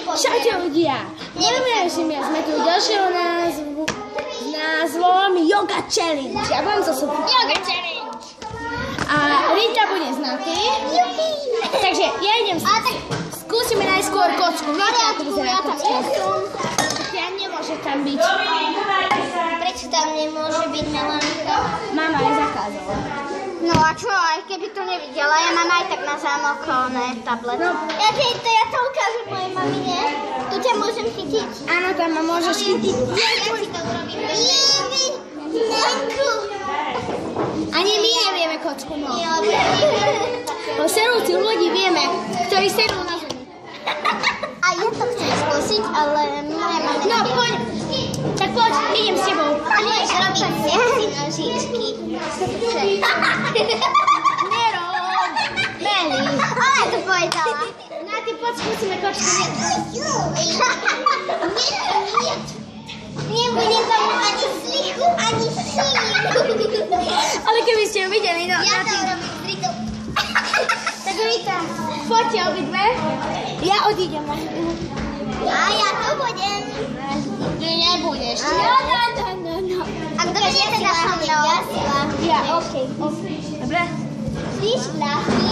Čaute ľudia, sme tu ďalšieho názvom Yoga Challenge. Ja budem zo Sofie. Yoga Challenge. A Rita bude s nami. Takže ja idem, skúsime najskôr kocku. Viete, ako vyzerá kocka? Ja nemôže tam byť. Prečo tam nemôže byť Melanka? Mama je zakázala. No a čo, aj keby to nevidela, ja mám aj tak na zámokované tablet. No. Ja to ukážem mojej mamine. Tu ťa môžem chytiť. Áno, tam ma môžeš chytiť. Ja si to urobím. Janku! Ani my nevieme kocku, no. Jo, O serúci ľudí vieme, ktorí serú na zemi. a ja to chcem skúsiť, ale moja mama... No, poď. Tak poď, idem s tebou. Môžeš robiť sexy nožičky. Nerob. Meli. Ona to povedala. Na ty poď, skúsime kocku. Nebude tam ani slichu, ani sílu. Ale keby ste ju videli, no. Ja to robím s Ritou. Tak Rita, poďte obidve. Ja odídem. A ja to budem. Ty nebudeš. No. A kto je teda so mnou? Ja, okej. Dobre? Víš, ľahký.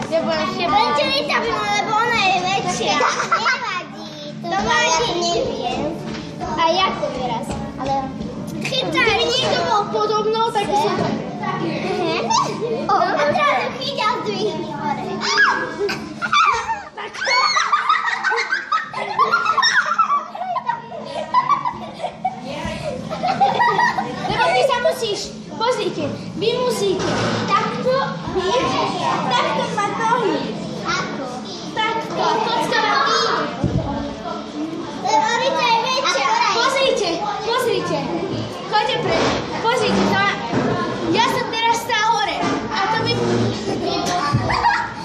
Nebudem s tebou. Lenže Rita by mala, lebo ona je väčšia. Nevadí. To vážne neviem. A ja to teraz. Ale... Chytaj. Keby niekto bol podobnou, tak by som... A teraz chyť a zdvihni hore. Tak to... Lebo ty sa musíš... Pozrite, vy musíte takto byť, takto mať nohy. Ako? Takto, kocka má výjde. Lebo Rita je väčšia. Pozrite. Choďte preč. Pozrite, to má... Ja som teraz stál hore. A to by...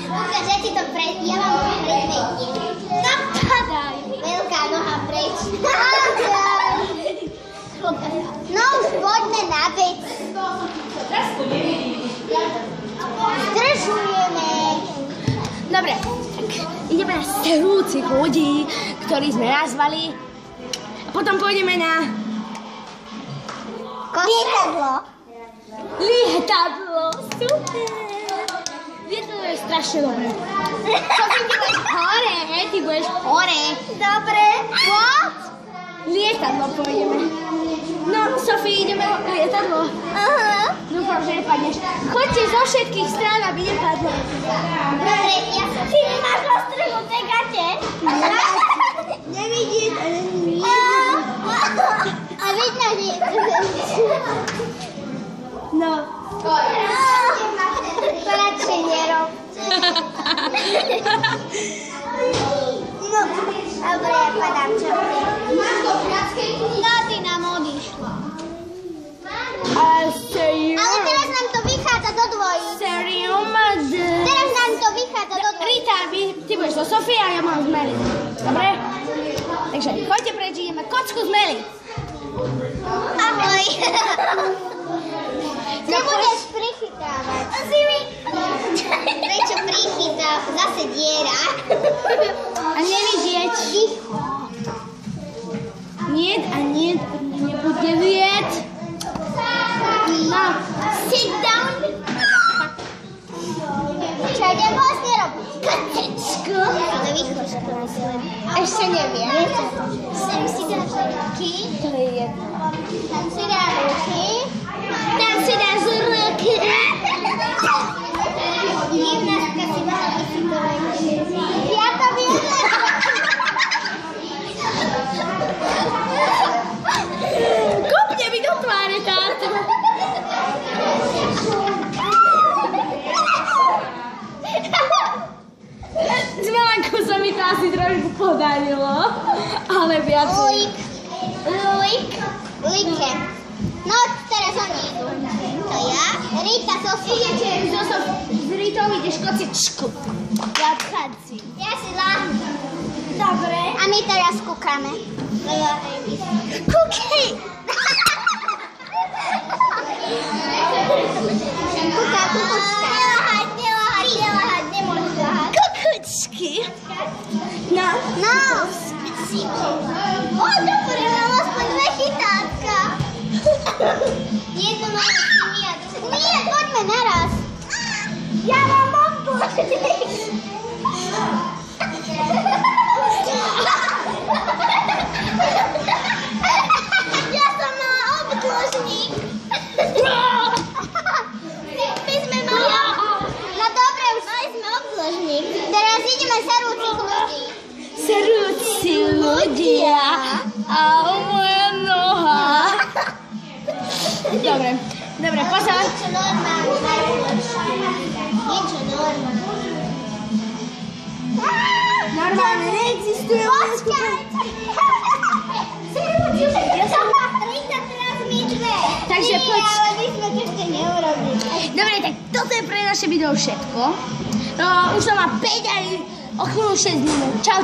Ukáž, ja ti to ja vám to predvediem. Napadaj. Veľká noha preč. No už poďme na vec. Zdržujeme. Dobre, tak ideme na serúcich ľudí, ktorí sme nazvali. A potom pôjdeme na... Lietadlo. Lietadlo, super. Lietadlo je strašne dobré. Ty budeš hore. Dobre. What? Lietadlo pôjdeme. No, Sofie, ideme na lietadlo. Aha. Dúfam, že nepadneš. Choďte zo všetkých strán, aby nepadlo. Dobre, ja som si nemáš roztrhnuté gate. Nevidíš, ale A vidno, že... No. To radšej nerob. No, dobre, ja padám, čo? No, ty nám odišla. Ale teraz nám to vychádza do dvojí. Teraz nám to vychádza do dvojí. Rita, ty budeš so Sofie a ja mám z Meli. Dobre? Takže choďte preč, ideme kocku z Meli. Ahoj. Nebudeš prichytávať. Prečo prichytáv? Zase diera. A nevidieť. Nie, nebude vied. No, sit down. Čo idem vlastne robiť? Kotečku. Ale výchočku myslím. Ešte neviem. Sem si dáš ruky. To je jedno. Tam si dáš ruky. Tam si dáš ruky. Gymnastka si mala by si to vedieť. Ja to viem. Kopne mi do tváre táto. S Melankou sa mi to asi trošku podarilo, ale viac. Like. No, teraz oni idú. To ja, Rita, Sofia. Idete s Ritou, ideš kocičku. Ja odchádzim. Ja si láhnem. Dobre. A my teraz kúkame. Kúkej! Kúka, kukučka. Nelahať, nemôžeš lahať. Kukučky. No, No. O, dobre, mám aspoň 2 chytátka. Jednu mám nie. Nie, poďme naraz. Ja mám obložník. Ja som mala obložník. My sme mali... No dobre, už mali sme obložník. Teraz ideme serúcich ľudí. Serúci ľudia a moja noha. Dobre, pozor. Niečo normálne, najlepšie. Niečo normálne. Normálne neexistuje. Počkajte. Ja som má 30 teraz my dve. Takže nie, poď. ale my sme to ešte neurobili. Dobre, tak toto je pre naše video všetko. No, už to má 5 aj o chvíľu 6 minút. Čaute.